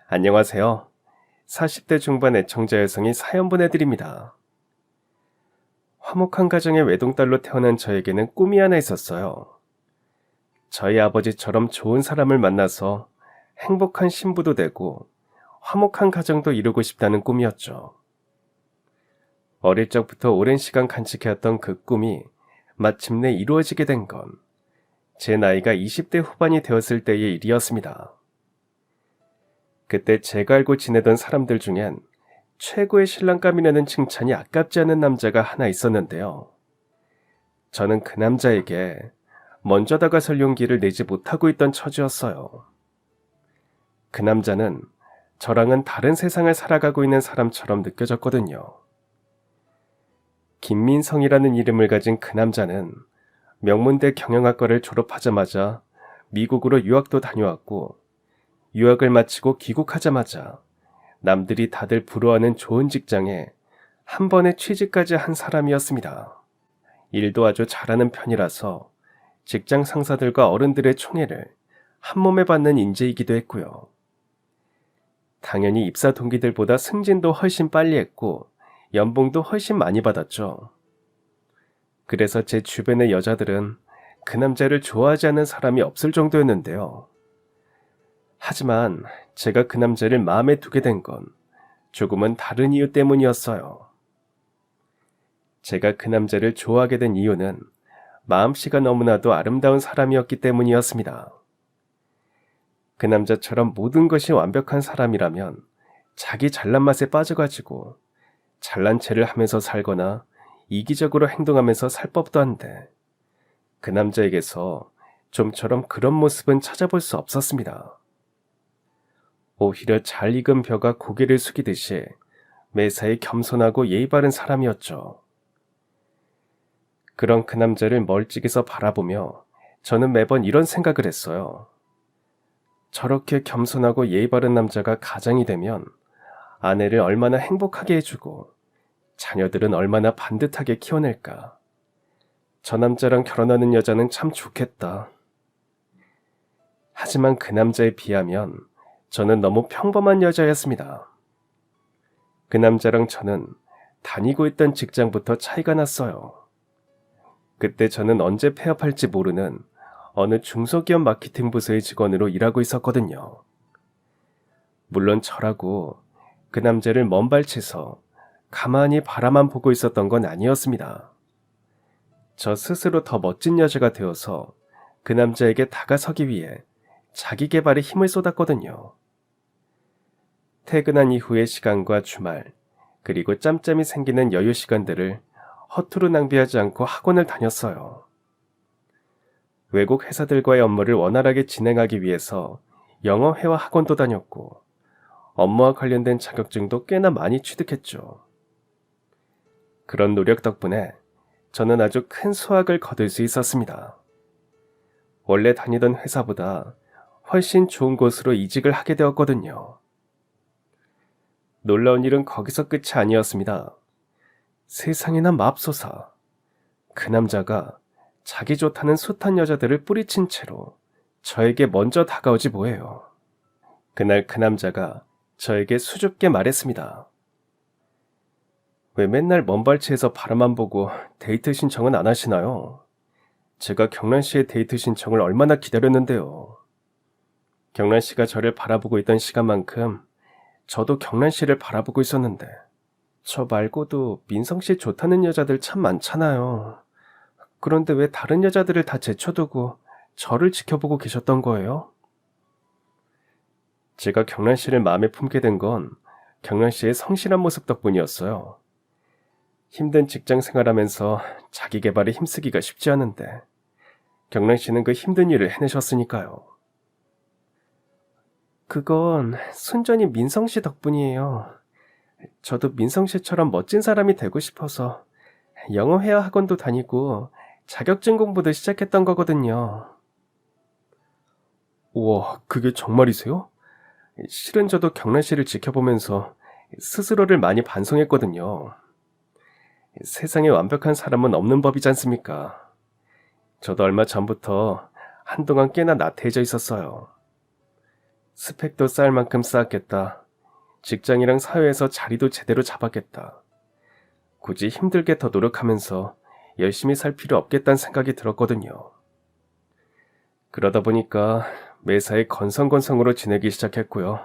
안녕하세요. 40대 중반 애청자 여성이 사연 보내드립니다. 화목한 가정의 외동딸로 태어난 저에게는 꿈이 하나 있었어요. 저희 아버지처럼 좋은 사람을 만나서 행복한 신부도 되고 화목한 가정도 이루고 싶다는 꿈이었죠. 어릴 적부터 오랜 시간 간직해왔던 그 꿈이 마침내 이루어지게 된 건 제 나이가 20대 후반이 되었을 때의 일이었습니다. 그때 제가 알고 지내던 사람들 중엔 최고의 신랑감이라는 칭찬이 아깝지 않은 남자가 하나 있었는데요. 저는 그 남자에게 먼저 다가설 용기를 내지 못하고 있던 처지였어요. 그 남자는 저랑은 다른 세상을 살아가고 있는 사람처럼 느껴졌거든요. 김민성이라는 이름을 가진 그 남자는 명문대 경영학과를 졸업하자마자 미국으로 유학도 다녀왔고, 유학을 마치고 귀국하자마자 남들이 다들 부러워하는 좋은 직장에 한 번에 취직까지 한 사람이었습니다. 일도 아주 잘하는 편이라서 직장 상사들과 어른들의 총애를 한 몸에 받는 인재이기도 했고요. 당연히 입사 동기들보다 승진도 훨씬 빨리 했고 연봉도 훨씬 많이 받았죠. 그래서 제 주변의 여자들은 그 남자를 좋아하지 않는 사람이 없을 정도였는데요. 하지만 제가 그 남자를 마음에 두게 된 건 조금은 다른 이유 때문이었어요. 제가 그 남자를 좋아하게 된 이유는 마음씨가 너무나도 아름다운 사람이었기 때문이었습니다. 그 남자처럼 모든 것이 완벽한 사람이라면 자기 잘난 맛에 빠져가지고 잘난 체를 하면서 살거나 이기적으로 행동하면서 살 법도 한데, 그 남자에게서 좀처럼 그런 모습은 찾아볼 수 없었습니다. 오히려 잘 익은 벼가 고개를 숙이듯이 매사에 겸손하고 예의 바른 사람이었죠. 그런 그 남자를 멀찍이서 바라보며 저는 매번 이런 생각을 했어요. 저렇게 겸손하고 예의 바른 남자가 가장이 되면 아내를 얼마나 행복하게 해주고 자녀들은 얼마나 반듯하게 키워낼까. 저 남자랑 결혼하는 여자는 참 좋겠다. 하지만 그 남자에 비하면 저는 너무 평범한 여자였습니다. 그 남자랑 저는 다니고 있던 직장부터 차이가 났어요. 그때 저는 언제 폐업할지 모르는 어느 중소기업 마케팅 부서의 직원으로 일하고 있었거든요. 물론 저라고 그 남자를 먼발치서 가만히 바라만 보고 있었던 건 아니었습니다. 저 스스로 더 멋진 여자가 되어서 그 남자에게 다가서기 위해 자기 개발에 힘을 쏟았거든요. 퇴근한 이후의 시간과 주말, 그리고 짬짬이 생기는 여유 시간들을 허투루 낭비하지 않고 학원을 다녔어요. 외국 회사들과의 업무를 원활하게 진행하기 위해서 영어 회화 학원도 다녔고, 업무와 관련된 자격증도 꽤나 많이 취득했죠. 그런 노력 덕분에 저는 아주 큰 수확을 거둘 수 있었습니다. 원래 다니던 회사보다 훨씬 좋은 곳으로 이직을 하게 되었거든요. 놀라운 일은 거기서 끝이 아니었습니다. 세상에나 맙소사. 그 남자가 자기 좋다는 숱한 여자들을 뿌리친 채로 저에게 먼저 다가오지 뭐예요. 그날 그 남자가 저에게 수줍게 말했습니다. 왜 맨날 먼발치에서 바라만 보고 데이트 신청은 안 하시나요? 제가 경란 씨의 데이트 신청을 얼마나 기다렸는데요. 경란 씨가 저를 바라보고 있던 시간만큼 저도 경란 씨를 바라보고 있었는데, 저 말고도 민성 씨 좋다는 여자들 참 많잖아요. 그런데 왜 다른 여자들을 다 제쳐두고 저를 지켜보고 계셨던 거예요? 제가 경란 씨를 마음에 품게 된 건 경란 씨의 성실한 모습 덕분이었어요. 힘든 직장 생활하면서 자기 개발에 힘쓰기가 쉽지 않은데 경란 씨는 그 힘든 일을 해내셨으니까요. 그건 순전히 민성 씨 덕분이에요. 저도 민성 씨처럼 멋진 사람이 되고 싶어서 영어 회화 학원도 다니고 자격증 공부도 시작했던 거거든요. 우와, 그게 정말이세요? 실은 저도 경란 씨를 지켜보면서 스스로를 많이 반성했거든요. 세상에 완벽한 사람은 없는 법이지 않습니까? 저도 얼마 전부터 한동안 꽤나 나태해져 있었어요. 스펙도 쌓을 만큼 쌓았겠다. 직장이랑 사회에서 자리도 제대로 잡았겠다. 굳이 힘들게 더 노력하면서 열심히 살 필요 없겠다는 생각이 들었거든요. 그러다 보니까 매사에 건성건성으로 지내기 시작했고요.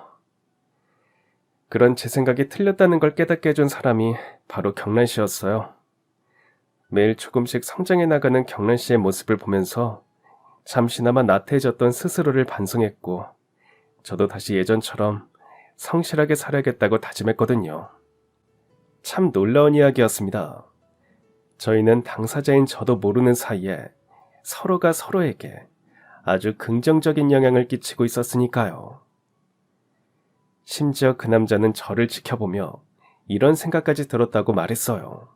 그런 제 생각이 틀렸다는 걸 깨닫게 해준 사람이 바로 경란 씨였어요. 매일 조금씩 성장해 나가는 경란 씨의 모습을 보면서 잠시나마 나태해졌던 스스로를 반성했고, 저도 다시 예전처럼 성실하게 살아야겠다고 다짐했거든요. 참 놀라운 이야기였습니다. 저희는 당사자인 저도 모르는 사이에 서로가 서로에게 아주 긍정적인 영향을 끼치고 있었으니까요. 심지어 그 남자는 저를 지켜보며 이런 생각까지 들었다고 말했어요.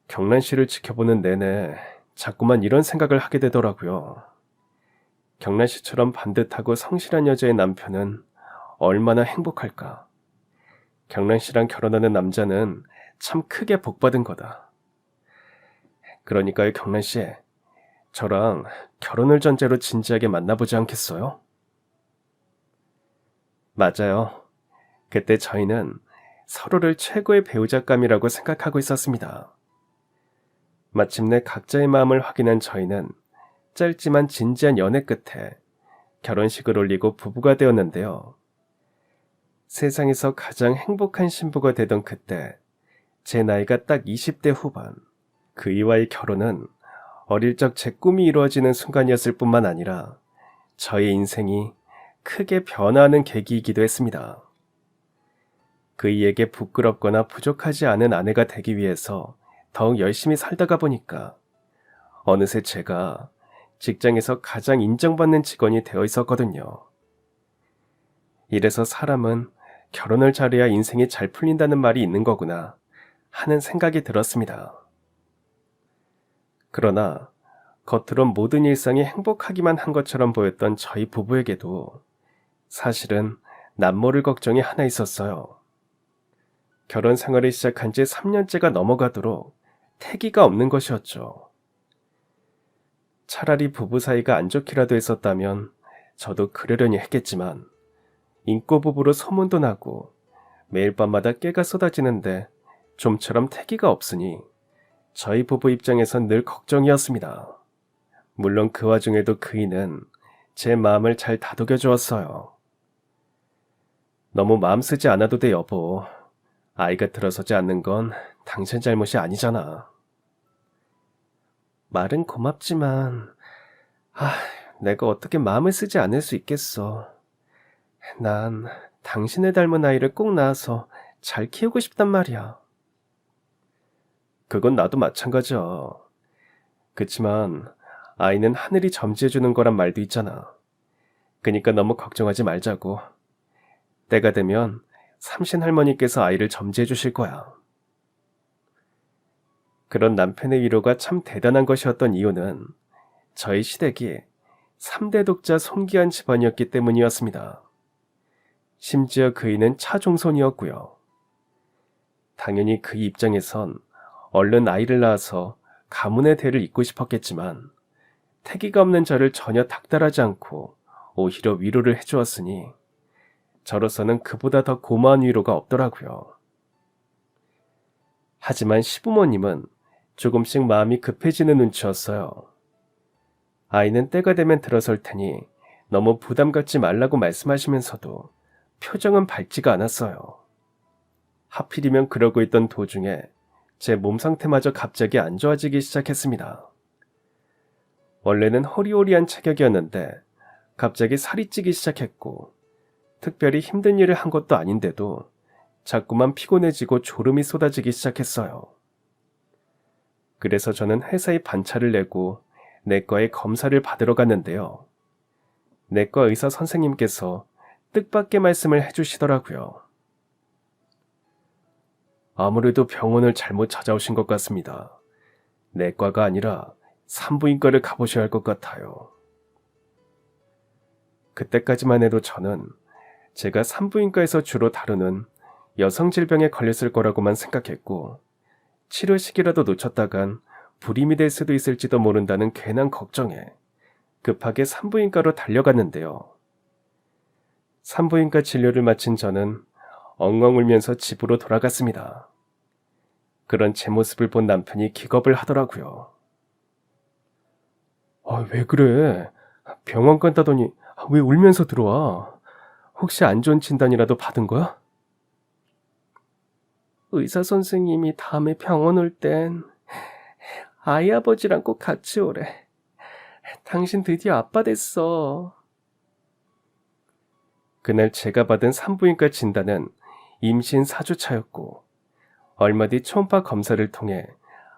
경란 씨를 지켜보는 내내 자꾸만 이런 생각을 하게 되더라고요. 경란 씨처럼 반듯하고 성실한 여자의 남편은 얼마나 행복할까. 경란 씨랑 결혼하는 남자는 참 크게 복받은 거다. 그러니까요, 경란 씨, 저랑 결혼을 전제로 진지하게 만나보지 않겠어요? 맞아요. 그때 저희는 서로를 최고의 배우자감이라고 생각하고 있었습니다. 마침내 각자의 마음을 확인한 저희는 짧지만 진지한 연애 끝에 결혼식을 올리고 부부가 되었는데요. 세상에서 가장 행복한 신부가 되던 그때 제 나이가 딱 20대 후반, 그이와의 결혼은 어릴 적 제 꿈이 이루어지는 순간이었을 뿐만 아니라 저의 인생이 크게 변화하는 계기이기도 했습니다. 그이에게 부끄럽거나 부족하지 않은 아내가 되기 위해서 더욱 열심히 살다가 보니까 어느새 제가 직장에서 가장 인정받는 직원이 되어 있었거든요. 이래서 사람은 결혼을 잘해야 인생이 잘 풀린다는 말이 있는 거구나 하는 생각이 들었습니다. 그러나 겉으론 모든 일상이 행복하기만 한 것처럼 보였던 저희 부부에게도 사실은 남모를 걱정이 하나 있었어요. 결혼 생활을 시작한 지 3년째가 넘어가도록 태기가 없는 것이었죠. 차라리 부부 사이가 안 좋기라도 했었다면 저도 그러려니 했겠지만 인꼬 부부로 소문도 나고 매일 밤마다 깨가 쏟아지는데 좀처럼 태기가 없으니 저희 부부 입장에선 늘 걱정이었습니다. 물론 그 와중에도 그이는 제 마음을 잘 다독여 주었어요. 너무 마음 쓰지 않아도 돼, 여보. 아이가 들어서지 않는 건 당신 잘못이 아니잖아. 말은 고맙지만, 내가 어떻게 마음을 쓰지 않을 수 있겠어. 난 당신을 닮은 아이를 꼭 낳아서 잘 키우고 싶단 말이야. 그건 나도 마찬가지야. 그치만 아이는 하늘이 점지해주는 거란 말도 있잖아. 그니까 너무 걱정하지 말자고. 때가 되면 삼신 할머니께서 아이를 점지해 주실 거야. 그런 남편의 위로가 참 대단한 것이었던 이유는 저희 시댁이 3대 독자 손기한 집안이었기 때문이었습니다. 심지어 그이는 차종손이었고요. 당연히 그이 입장에선 얼른 아이를 낳아서 가문의 대를 잇고 싶었겠지만 태기가 없는 저를 전혀 닥달하지 않고 오히려 위로를 해주었으니 저로서는 그보다 더 고마운 위로가 없더라고요. 하지만 시부모님은 조금씩 마음이 급해지는 눈치였어요. 아이는 때가 되면 들어설 테니 너무 부담 갖지 말라고 말씀하시면서도 표정은 밝지가 않았어요. 하필이면 그러고 있던 도중에 제 몸 상태마저 갑자기 안 좋아지기 시작했습니다. 원래는 호리호리한 체격이었는데 갑자기 살이 찌기 시작했고 특별히 힘든 일을 한 것도 아닌데도 자꾸만 피곤해지고 졸음이 쏟아지기 시작했어요. 그래서 저는 회사에 반차를 내고 내과에 검사를 받으러 갔는데요. 내과 의사 선생님께서 뜻밖의 말씀을 해주시더라고요. 아무래도 병원을 잘못 찾아오신 것 같습니다. 내과가 아니라 산부인과를 가보셔야 할 것 같아요. 그때까지만 해도 저는 제가 산부인과에서 주로 다루는 여성 질병에 걸렸을 거라고만 생각했고 치료 시기라도 놓쳤다간 불임이 될 수도 있을지도 모른다는 괜한 걱정에 급하게 산부인과로 달려갔는데요. 산부인과 진료를 마친 저는 엉엉 울면서 집으로 돌아갔습니다. 그런 제 모습을 본 남편이 기겁을 하더라고요. 왜 그래? 병원 간다더니 왜 울면서 들어와? 혹시 안 좋은 진단이라도 받은 거야? 의사 선생님이 다음에 병원 올 땐 아이 아버지랑 꼭 같이 오래. 당신 드디어 아빠 됐어. 그날 제가 받은 산부인과 진단은 임신 4주차였고 얼마 뒤 초음파 검사를 통해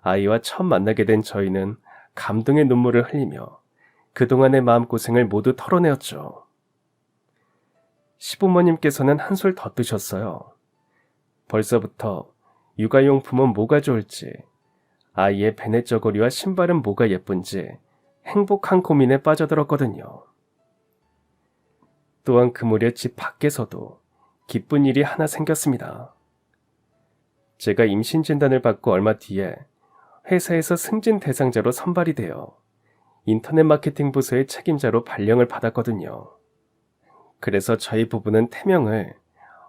아이와 처음 만나게 된 저희는 감동의 눈물을 흘리며 그동안의 마음고생을 모두 털어내었죠. 시부모님께서는 한술 더 뜨셨어요. 벌써부터 육아용품은 뭐가 좋을지, 아이의 베네저고리와 신발은 뭐가 예쁜지 행복한 고민에 빠져들었거든요. 또한 그 무렵 집 밖에서도 기쁜 일이 하나 생겼습니다. 제가 임신 진단을 받고 얼마 뒤에 회사에서 승진 대상자로 선발이 되어 인터넷 마케팅 부서의 책임자로 발령을 받았거든요. 그래서 저희 부부는 태명을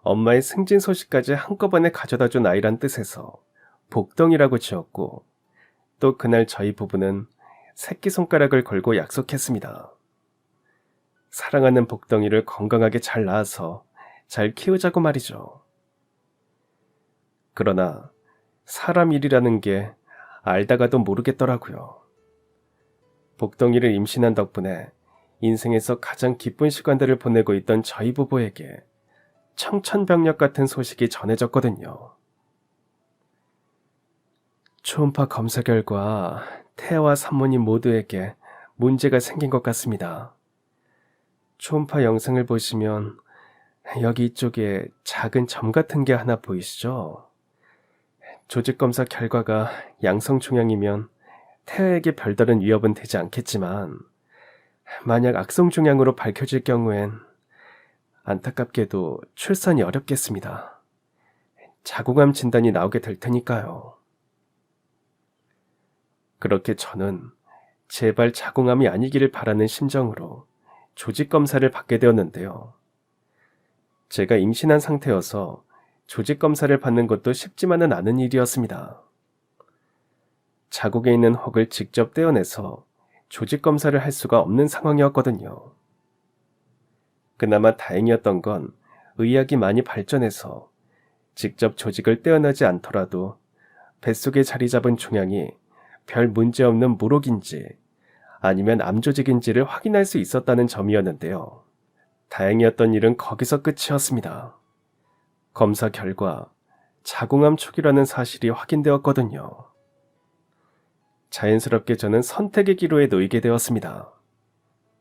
엄마의 승진 소식까지 한꺼번에 가져다준 아이란 뜻에서 복덩이라고 지었고, 또 그날 저희 부부는 새끼손가락을 걸고 약속했습니다. 사랑하는 복덩이를 건강하게 잘 낳아서 잘 키우자고 말이죠. 그러나 사람 일이라는 게 알다가도 모르겠더라고요. 복덩이를 임신한 덕분에 인생에서 가장 기쁜 시간들을 보내고 있던 저희 부부에게 청천벽력 같은 소식이 전해졌거든요. 초음파 검사 결과 태아와 산모님 모두에게 문제가 생긴 것 같습니다. 초음파 영상을 보시면 여기 이쪽에 작은 점 같은 게 하나 보이시죠? 조직검사 결과가 양성종양이면 태아에게 별다른 위협은 되지 않겠지만 만약 악성종양으로 밝혀질 경우엔 안타깝게도 출산이 어렵겠습니다. 자궁암 진단이 나오게 될 테니까요. 그렇게 저는 제발 자궁암이 아니기를 바라는 심정으로 조직검사를 받게 되었는데요. 제가 임신한 상태여서 조직검사를 받는 것도 쉽지만은 않은 일이었습니다. 자궁에 있는 혹을 직접 떼어내서 조직검사를 할 수가 없는 상황이었거든요. 그나마 다행이었던 건 의학이 많이 발전해서 직접 조직을 떼어내지 않더라도 뱃속에 자리 잡은 종양이 별 문제없는 물혹인지 아니면 암조직인지를 확인할 수 있었다는 점이었는데요. 다행이었던 일은 거기서 끝이었습니다. 검사 결과 자궁암 초기라는 사실이 확인되었거든요. 자연스럽게 저는 선택의 기로에 놓이게 되었습니다.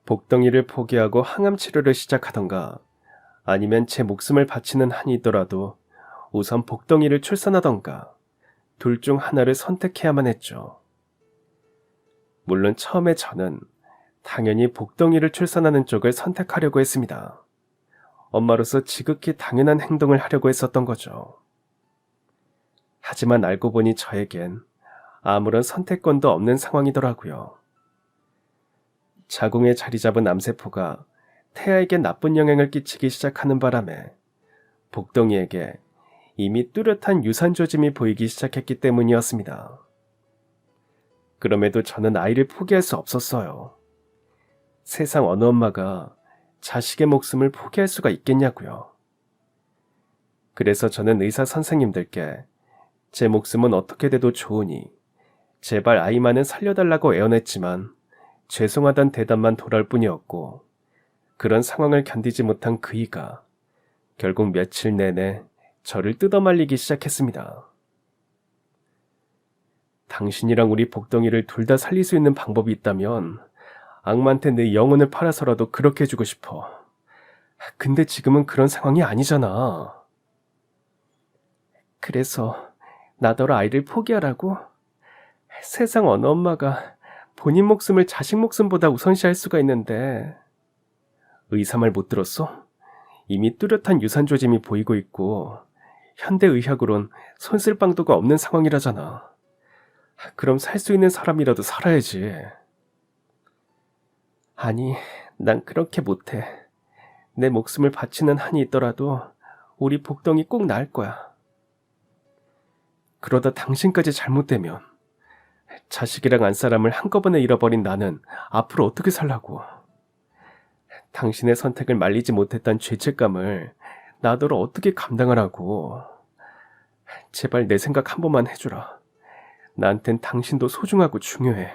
복덩이를 포기하고 항암 치료를 시작하던가 아니면 제 목숨을 바치는 한이 있더라도 우선 복덩이를 출산하던가 둘 중 하나를 선택해야만 했죠. 물론 처음에 저는 당연히 복덩이를 출산하는 쪽을 선택하려고 했습니다. 엄마로서 지극히 당연한 행동을 하려고 했었던 거죠. 하지만 알고 보니 저에겐 아무런 선택권도 없는 상황이더라고요. 자궁에 자리 잡은 암세포가 태아에게 나쁜 영향을 끼치기 시작하는 바람에 복덩이에게 이미 뚜렷한 유산 조짐이 보이기 시작했기 때문이었습니다. 그럼에도 저는 아이를 포기할 수 없었어요. 세상 어느 엄마가 자식의 목숨을 포기할 수가 있겠냐고요. 그래서 저는 의사 선생님들께 제 목숨은 어떻게 돼도 좋으니 제발 아이만은 살려달라고 애원했지만 죄송하단 대답만 돌아올 뿐이었고, 그런 상황을 견디지 못한 그이가 결국 며칠 내내 저를 뜯어말리기 시작했습니다. 당신이랑 우리 복덩이를 둘 다 살릴 수 있는 방법이 있다면 악마한테 내 영혼을 팔아서라도 그렇게 해주고 싶어. 근데 지금은 그런 상황이 아니잖아. 그래서 나더러 아이를 포기하라고? 세상 어느 엄마가 본인 목숨을 자식 목숨보다 우선시할 수가 있는데. 의사 말 못 들었어? 이미 뚜렷한 유산 조짐이 보이고 있고 현대의학으론 손쓸 방도가 없는 상황이라잖아. 그럼 살 수 있는 사람이라도 살아야지. 아니, 난 그렇게 못해. 내 목숨을 바치는 한이 있더라도 우리 복덩이 꼭 나을 거야. 그러다 당신까지 잘못되면 자식이랑 안사람을 한꺼번에 잃어버린 나는 앞으로 어떻게 살라고. 당신의 선택을 말리지 못했던 죄책감을 나더러 어떻게 감당하라고. 제발 내 생각 한 번만 해주라. 나한텐 당신도 소중하고 중요해.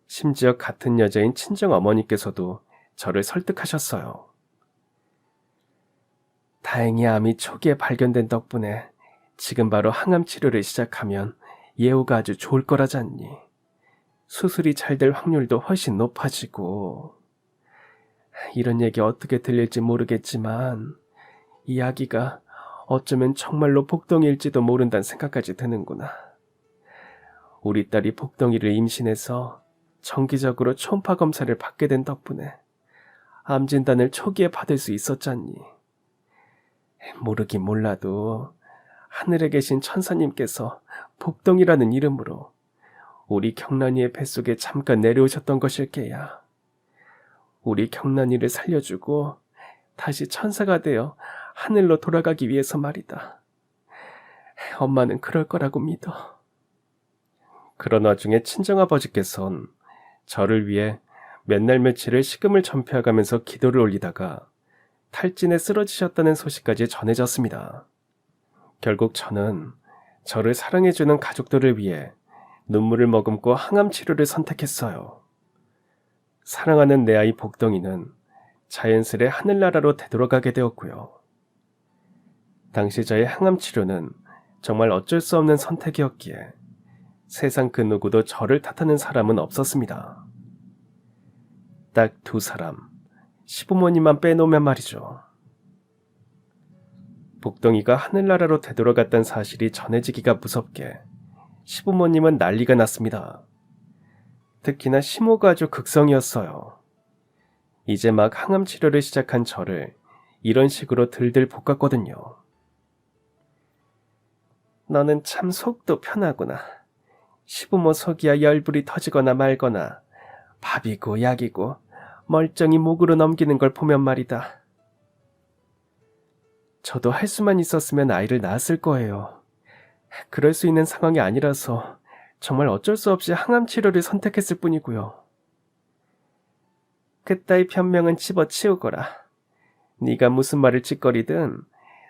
심지어 같은 여자인 친정어머니께서도 저를 설득하셨어요. 다행히 암이 초기에 발견된 덕분에 지금 바로 항암 치료를 시작하면 예후가 아주 좋을 거라잖니. 수술이 잘 될 확률도 훨씬 높아지고. 이런 얘기 어떻게 들릴지 모르겠지만 이야기가 어쩌면 정말로 복덩이일지도 모른다는 생각까지 드는구나. 우리 딸이 복덩이를 임신해서 정기적으로 초음파 검사를 받게 된 덕분에 암 진단을 초기에 받을 수 있었잖니. 모르긴 몰라도 하늘에 계신 천사님께서 복덩이라는 이름으로 우리 경란이의 뱃속에 잠깐 내려오셨던 것일 게야. 우리 경란이를 살려주고 다시 천사가 되어 하늘로 돌아가기 위해서 말이다. 엄마는 그럴 거라고 믿어. 그런 와중에 친정아버지께선 저를 위해 몇 날 며칠을 식음을 전폐해가면서 기도를 올리다가 탈진에 쓰러지셨다는 소식까지 전해졌습니다. 결국 저는 저를 사랑해주는 가족들을 위해 눈물을 머금고 항암 치료를 선택했어요. 사랑하는 내 아이 복덩이는 자연스레 하늘나라로 되돌아가게 되었고요. 당시 저의 항암 치료는 정말 어쩔 수 없는 선택이었기에 세상 그 누구도 저를 탓하는 사람은 없었습니다. 딱 두 사람, 시부모님만 빼놓으면 말이죠. 복덩이가 하늘나라로 되돌아갔다는 사실이 전해지기가 무섭게 시부모님은 난리가 났습니다. 특히나 시모가 아주 극성이었어요. 이제 막 항암 치료를 시작한 저를 이런 식으로 들들 볶았거든요. 너는 참 속도 편하구나. 시부모 속이야 열불이 터지거나 말거나 밥이고 약이고 멀쩡히 목으로 넘기는 걸 보면 말이다. 저도 할 수만 있었으면 아이를 낳았을 거예요. 그럴 수 있는 상황이 아니라서 정말 어쩔 수 없이 항암 치료를 선택했을 뿐이고요. 그따위 변명은 집어치우거라. 네가 무슨 말을 짓거리든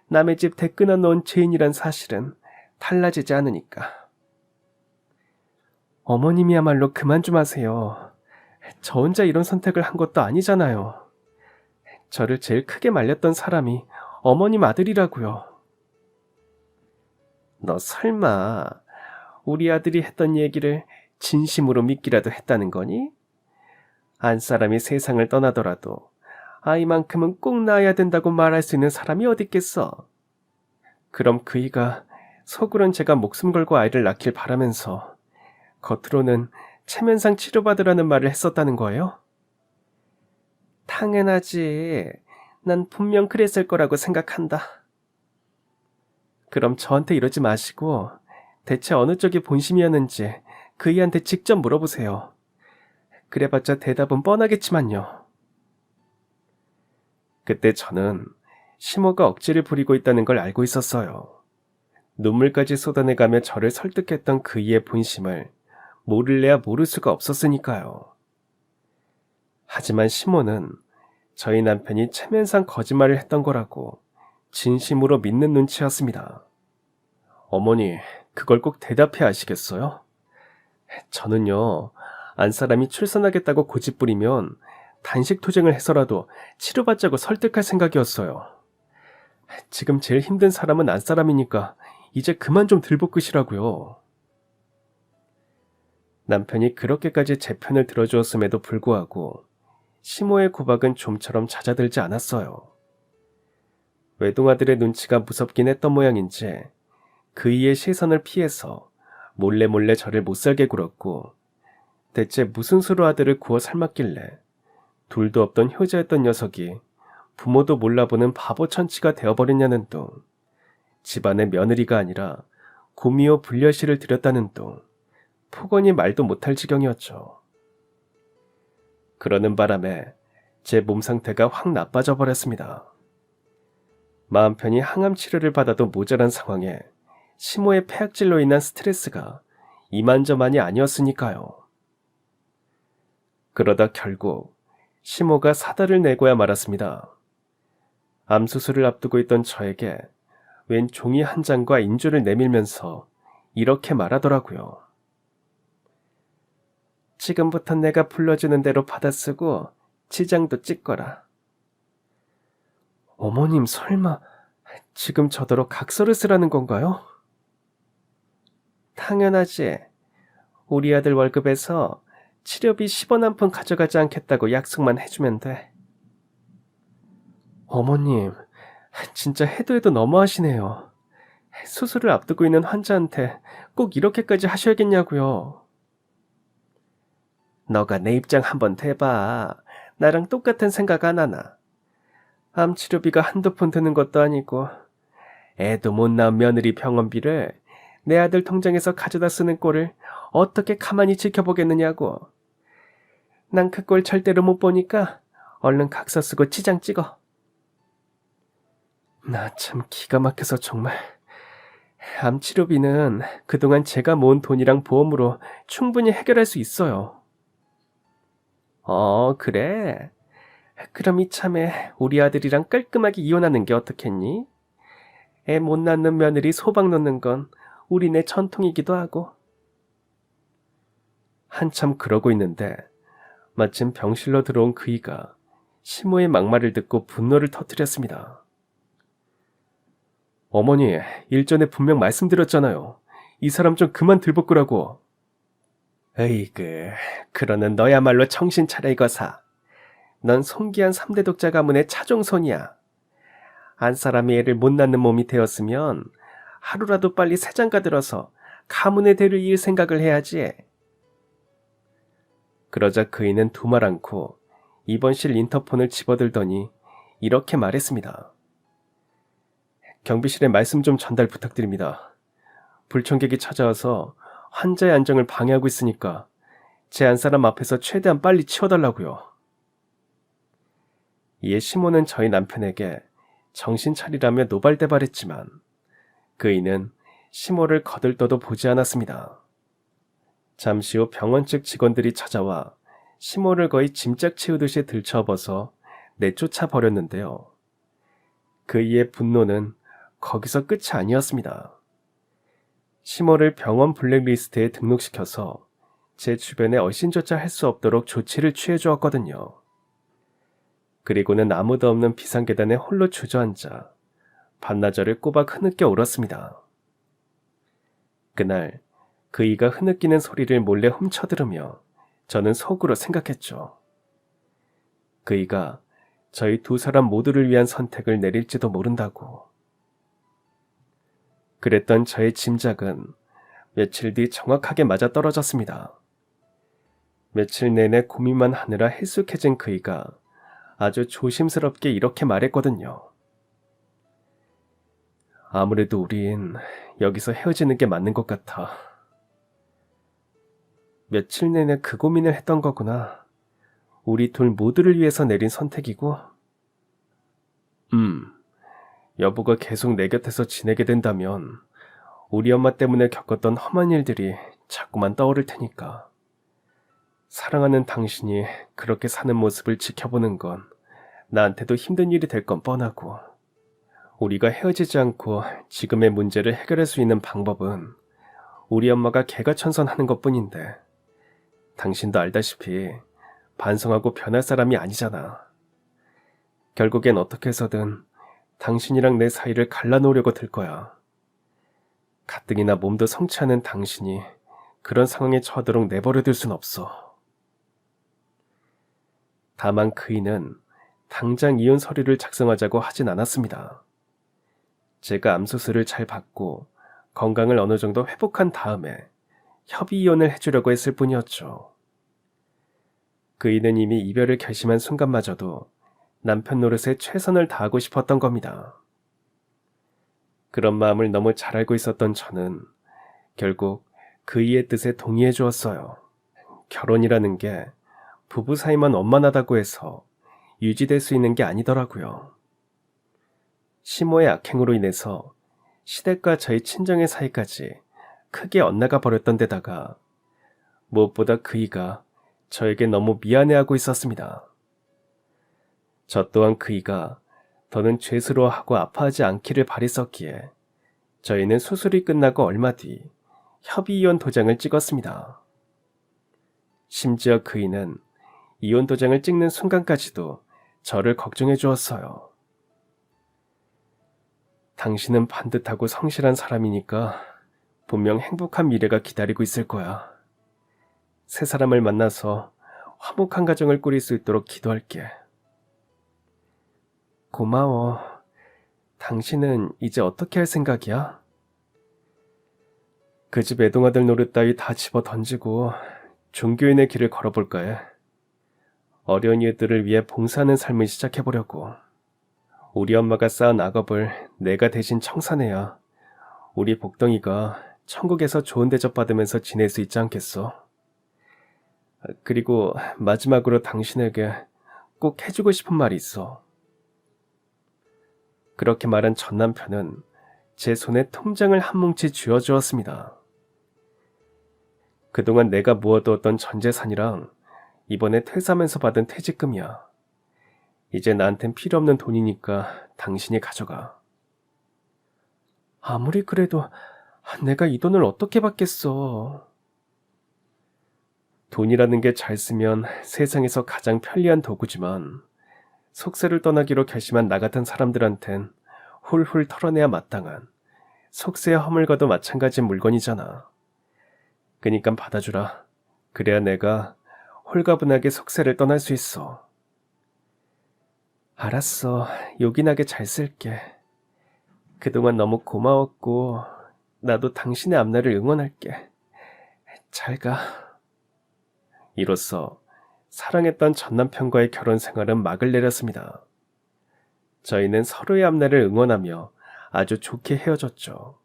남의 집 대 끊어놓은 죄인이란 사실은 달라지지 않으니까. 어머님이야말로 그만 좀 하세요. 저 혼자 이런 선택을 한 것도 아니잖아요. 저를 제일 크게 말렸던 사람이 어머님 아들이라고요. 너 설마 우리 아들이 했던 얘기를 진심으로 믿기라도 했다는 거니? 안 사람이 세상을 떠나더라도 아이만큼은 꼭 낳아야 된다고 말할 수 있는 사람이 어디 있겠어? 그럼 그이가 속으론 제가 목숨 걸고 아이를 낳길 바라면서 겉으로는 체면상 치료받으라는 말을 했었다는 거예요? 당연하지. 난 분명 그랬을 거라고 생각한다. 그럼 저한테 이러지 마시고 대체 어느 쪽이 본심이었는지 그이한테 직접 물어보세요. 그래봤자 대답은 뻔하겠지만요. 그때 저는 시모가 억지를 부리고 있다는 걸 알고 있었어요. 눈물까지 쏟아내가며 저를 설득했던 그이의 본심을 모를래야 모를 수가 없었으니까요. 하지만 시모는 저희 남편이 체면상 거짓말을 했던 거라고 진심으로 믿는 눈치였습니다. 어머니, 그걸 꼭 대답해 아시겠어요? 저는요, 안 사람이 출산하겠다고 고집부리면 단식 투쟁을 해서라도 치료받자고 설득할 생각이었어요. 지금 제일 힘든 사람은 안 사람이니까 이제 그만 좀 들볶으시라고요. 남편이 그렇게까지 제 편을 들어주었음에도 불구하고 시모의 구박은 좀처럼 잦아들지 않았어요. 외동아들의 눈치가 무섭긴 했던 모양인지 그이의 시선을 피해서 몰래 저를 못살게 굴었고 대체 무슨 수로 아들을 구워 삶았길래 둘도 없던 효자였던 녀석이 부모도 몰라보는 바보 천치가 되어버렸냐는 둥, 집안의 며느리가 아니라 구미호 불려시를 들였다는 둥, 폭언이 말도 못할 지경이었죠. 그러는 바람에 제 몸 상태가 확 나빠져 버렸습니다. 마음 편히 항암 치료를 받아도 모자란 상황에 시모의 폐악질로 인한 스트레스가 이만저만이 아니었으니까요. 그러다 결국 시모가 사달을 내고야 말았습니다. 암 수술을 앞두고 있던 저에게 웬 종이 한 장과 인주를 내밀면서 이렇게 말하더라고요. 지금부터 내가 불러주는 대로 받아쓰고 지장도 찍거라. 어머님 설마 지금 저더러 각서를 쓰라는 건가요? 당연하지. 우리 아들 월급에서 치료비 10원 한 푼 가져가지 않겠다고 약속만 해주면 돼. 어머님, 진짜 해도 너무하시네요. 수술을 앞두고 있는 환자한테 꼭 이렇게까지 하셔야겠냐고요. 너가 내 입장 한번 대봐. 나랑 똑같은 생각 안 하나? 암 치료비가 한두 푼 드는 것도 아니고 애도 못 낳은 며느리 병원비를 내 아들 통장에서 가져다 쓰는 꼴을 어떻게 가만히 지켜보겠느냐고. 난 그 꼴 절대로 못 보니까 얼른 각서 쓰고 지장 찍어. 나 참 기가 막혀서 정말. 암 치료비는 그동안 제가 모은 돈이랑 보험으로 충분히 해결할 수 있어요. 그래? 그럼 이참에 우리 아들이랑 깔끔하게 이혼하는 게 어떻겠니? 애 못 낳는 며느리 소박 놓는 건 우리네 전통이기도 하고. 한참 그러고 있는데 마침 병실로 들어온 그이가 시모의 막말을 듣고 분노를 터뜨렸습니다. 어머니, 일전에 분명 말씀드렸잖아요. 이 사람 좀 그만 들볶으라고. 으이그, 그러는 너야말로 정신 차려 이거사. 넌 송기한 3대 독자 가문의 차종손이야. 안 사람이 애를 못 낳는 몸이 되었으면 하루라도 빨리 새장가 들어서 가문의 대를 이을 생각을 해야지. 그러자 그이는 두말 않고 입원실 인터폰을 집어들더니 이렇게 말했습니다. 경비실에 말씀 좀 전달 부탁드립니다. 불청객이 찾아와서 환자의 안정을 방해하고 있으니까 제 안사람 앞에서 최대한 빨리 치워달라고요. 이에 시모는 저희 남편에게 정신 차리라며 노발대발했지만 그이는 시모를 거들떠도 보지 않았습니다. 잠시 후 병원 측 직원들이 찾아와 시모를 거의 짐짝 채우듯이 들쳐업어서 내쫓아 버렸는데요. 그이의 분노는 거기서 끝이 아니었습니다. 시모를 병원 블랙리스트에 등록시켜서 제 주변에 얼씬조차 할 수 없도록 조치를 취해 주었거든요. 그리고는 아무도 없는 비상계단에 홀로 주저앉아 반나절을 꼬박 흐느껴 울었습니다. 그날 그이가 흐느끼는 소리를 몰래 훔쳐들으며 저는 속으로 생각했죠. 그이가 저희 두 사람 모두를 위한 선택을 내릴지도 모른다고. 그랬던 저의 짐작은 며칠 뒤 정확하게 맞아떨어졌습니다. 며칠 내내 고민만 하느라 해숙해진 그이가 아주 조심스럽게 이렇게 말했거든요. 아무래도 우린 여기서 헤어지는 게 맞는 것 같아. 며칠 내내 그 고민을 했던 거구나. 우리 둘 모두를 위해서 내린 선택이고. 여보가 계속 내 곁에서 지내게 된다면 우리 엄마 때문에 겪었던 험한 일들이 자꾸만 떠오를 테니까. 사랑하는 당신이 그렇게 사는 모습을 지켜보는 건 나한테도 힘든 일이 될 건 뻔하고, 우리가 헤어지지 않고 지금의 문제를 해결할 수 있는 방법은 우리 엄마가 개가천선하는 것뿐인데, 당신도 알다시피 반성하고 변할 사람이 아니잖아. 결국엔 어떻게 해서든 당신이랑 내 사이를 갈라놓으려고 들 거야. 가뜩이나 몸도 성치 않은 당신이 그런 상황에 처하도록 내버려둘 순 없어. 다만 그이는 당장 이혼 서류를 작성하자고 하진 않았습니다. 제가 암수술을 잘 받고 건강을 어느 정도 회복한 다음에 협의 이혼을 해주려고 했을 뿐이었죠. 그이는 이미 이별을 결심한 순간마저도 남편 노릇에 최선을 다하고 싶었던 겁니다. 그런 마음을 너무 잘 알고 있었던 저는 결국 그이의 뜻에 동의해 주었어요. 결혼이라는 게 부부 사이만 원만하다고 해서 유지될 수 있는 게 아니더라고요. 시모의 악행으로 인해서 시댁과 저희 친정의 사이까지 크게 엇나가 버렸던 데다가 무엇보다 그이가 저에게 너무 미안해하고 있었습니다. 저 또한 그이가 더는 죄스러워하고 아파하지 않기를 바랬었기에 저희는 수술이 끝나고 얼마 뒤 협의이혼 도장을 찍었습니다. 심지어 그이는 이혼 도장을 찍는 순간까지도 저를 걱정해 주었어요. 당신은 반듯하고 성실한 사람이니까 분명 행복한 미래가 기다리고 있을 거야. 새 사람을 만나서 화목한 가정을 꾸릴 수 있도록 기도할게. 고마워. 당신은 이제 어떻게 할 생각이야? 그 집 애동아들 노릇 따위 다 집어 던지고 종교인의 길을 걸어볼까 해. 어려운 이들을 위해 봉사하는 삶을 시작해보려고. 우리 엄마가 쌓은 악업을 내가 대신 청산해야 우리 복덩이가 천국에서 좋은 대접 받으면서 지낼 수 있지 않겠어? 그리고 마지막으로 당신에게 꼭 해주고 싶은 말이 있어. 그렇게 말한 전 남편은 제 손에 통장을 한 뭉치 쥐어주었습니다. 그동안 내가 모아두었던 전 재산이랑 이번에 퇴사하면서 받은 퇴직금이야. 이제 나한텐 필요 없는 돈이니까 당신이 가져가. 아무리 그래도 내가 이 돈을 어떻게 받겠어. 돈이라는 게 잘 쓰면 세상에서 가장 편리한 도구지만 속세를 떠나기로 결심한 나 같은 사람들한텐 훌훌 털어내야 마땅한 속세의 허물과도 마찬가지 물건이잖아. 그니까 받아주라. 그래야 내가 홀가분하게 속세를 떠날 수 있어. 알았어. 요긴하게 잘 쓸게. 그동안 너무 고마웠고 나도 당신의 앞날을 응원할게. 잘 가. 이로써 사랑했던 전 남편과의 결혼 생활은 막을 내렸습니다. 저희는 서로의 앞날을 응원하며 아주 좋게 헤어졌죠.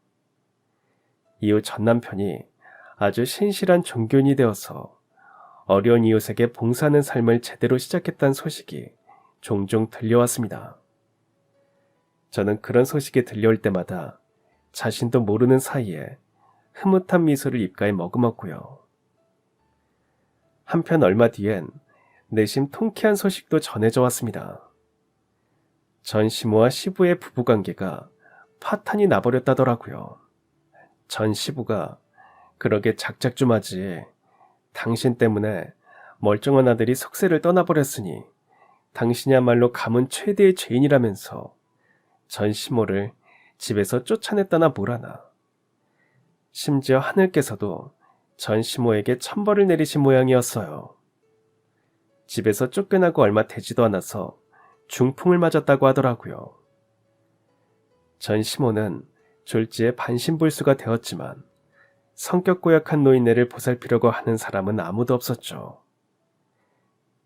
이후 전 남편이 아주 신실한 종교인이 되어서 어려운 이웃에게 봉사하는 삶을 제대로 시작했다는 소식이 종종 들려왔습니다. 저는 그런 소식이 들려올 때마다 자신도 모르는 사이에 흐뭇한 미소를 입가에 머금었고요. 한편 얼마 뒤엔 내심 통쾌한 소식도 전해져 왔습니다. 전 시모와 시부의 부부관계가 파탄이 나버렸다더라고요. 전 시부가 그러게 작작 좀 하지. 당신 때문에 멀쩡한 아들이 속세를 떠나버렸으니 당신이야말로 가문 최대의 죄인이라면서 전 시모를 집에서 쫓아냈다나 뭐라나. 심지어 하늘께서도 전 시모에게 천벌을 내리신 모양이었어요. 집에서 쫓겨나고 얼마 되지도 않아서 중풍을 맞았다고 하더라고요. 전 시모는 졸지에 반신불수가 되었지만 성격 고약한 노인네를 보살피려고 하는 사람은 아무도 없었죠.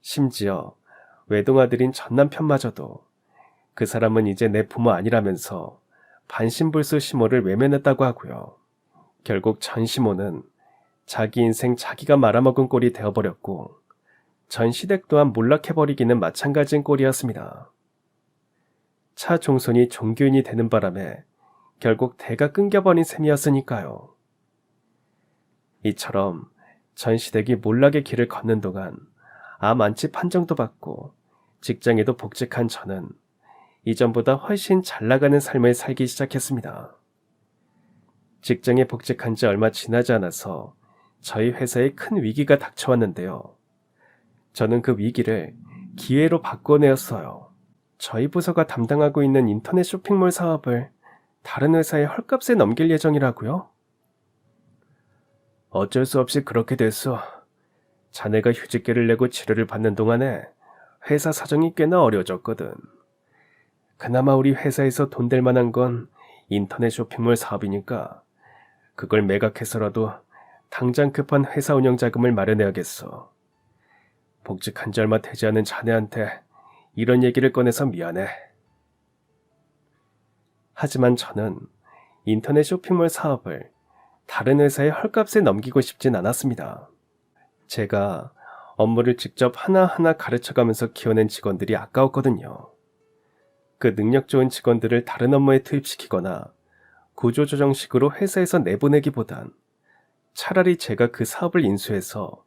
심지어 외동아들인 전 남편마저도 그 사람은 이제 내 부모 아니라면서 반신불수 시모를 외면했다고 하고요. 결국 전 시모는 자기 인생 자기가 말아먹은 꼴이 되어버렸고 전 시댁 또한 몰락해버리기는 마찬가지인 꼴이었습니다. 차 종손이 종교인이 되는 바람에 결국 대가 끊겨버린 셈이었으니까요. 이처럼 전 시댁이 몰락의 길을 걷는 동안 암 완치 판정도 받고 직장에도 복직한 저는 이전보다 훨씬 잘 나가는 삶을 살기 시작했습니다. 직장에 복직한 지 얼마 지나지 않아서 저희 회사에 큰 위기가 닥쳐왔는데요. 저는 그 위기를 기회로 바꿔내었어요. 저희 부서가 담당하고 있는 인터넷 쇼핑몰 사업을 다른 회사에 헐값에 넘길 예정이라고요? 어쩔 수 없이 그렇게 됐어. 자네가 휴직계를 내고 치료를 받는 동안에 회사 사정이 꽤나 어려워졌거든. 그나마 우리 회사에서 돈 될 만한 건 인터넷 쇼핑몰 사업이니까 그걸 매각해서라도 당장 급한 회사 운영 자금을 마련해야겠어. 복직한 지 얼마 되지 않은 자네한테 이런 얘기를 꺼내서 미안해. 하지만 저는 인터넷 쇼핑몰 사업을 다른 회사에 헐값에 넘기고 싶진 않았습니다. 제가 업무를 직접 하나하나 가르쳐가면서 키워낸 직원들이 아까웠거든요. 그 능력 좋은 직원들을 다른 업무에 투입시키거나 구조조정식으로 회사에서 내보내기보단 차라리 제가 그 사업을 인수해서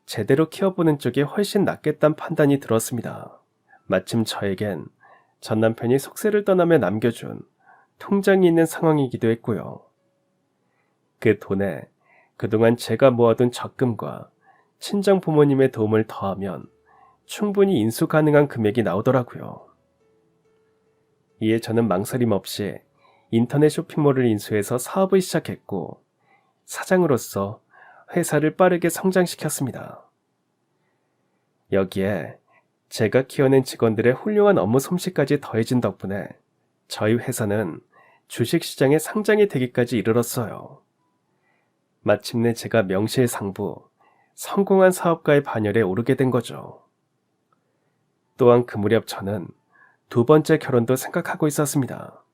제대로 키워보는 쪽이 훨씬 낫겠다는 판단이 들었습니다. 마침 저에겐 전 남편이 속세를 떠나며 남겨준 통장이 있는 상황이기도 했고요. 그 돈에 그동안 제가 모아둔 적금과 친정 부모님의 도움을 더하면 충분히 인수 가능한 금액이 나오더라고요. 이에 저는 망설임 없이 인터넷 쇼핑몰을 인수해서 사업을 시작했고 사장으로서 회사를 빠르게 성장시켰습니다. 여기에 제가 키워낸 직원들의 훌륭한 업무 솜씨까지 더해진 덕분에 저희 회사는 주식시장에 상장이 되기까지 이르렀어요. 마침내 제가 명실상부 성공한 사업가의 반열에 오르게 된 거죠. 또한 그 무렵 저는 두 번째 결혼도 생각하고 있었습니다.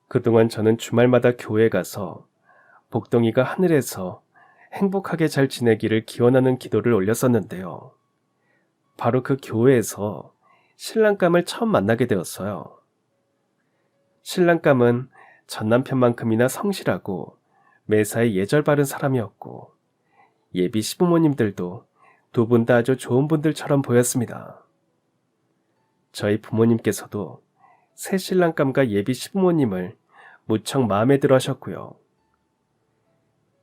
그동안 저는 주말마다 교회에 가서 복덩이가 하늘에서 행복하게 잘 지내기를 기원하는 기도를 올렸었는데요. 바로 그 교회에서 신랑감을 처음 만나게 되었어요. 신랑감은 전 남편만큼이나 성실하고 매사에 예절 바른 사람이었고 예비 시부모님들도 두 분 다 아주 좋은 분들처럼 보였습니다. 저희 부모님께서도 새 신랑감과 예비 시부모님을 무척 마음에 들어 하셨고요.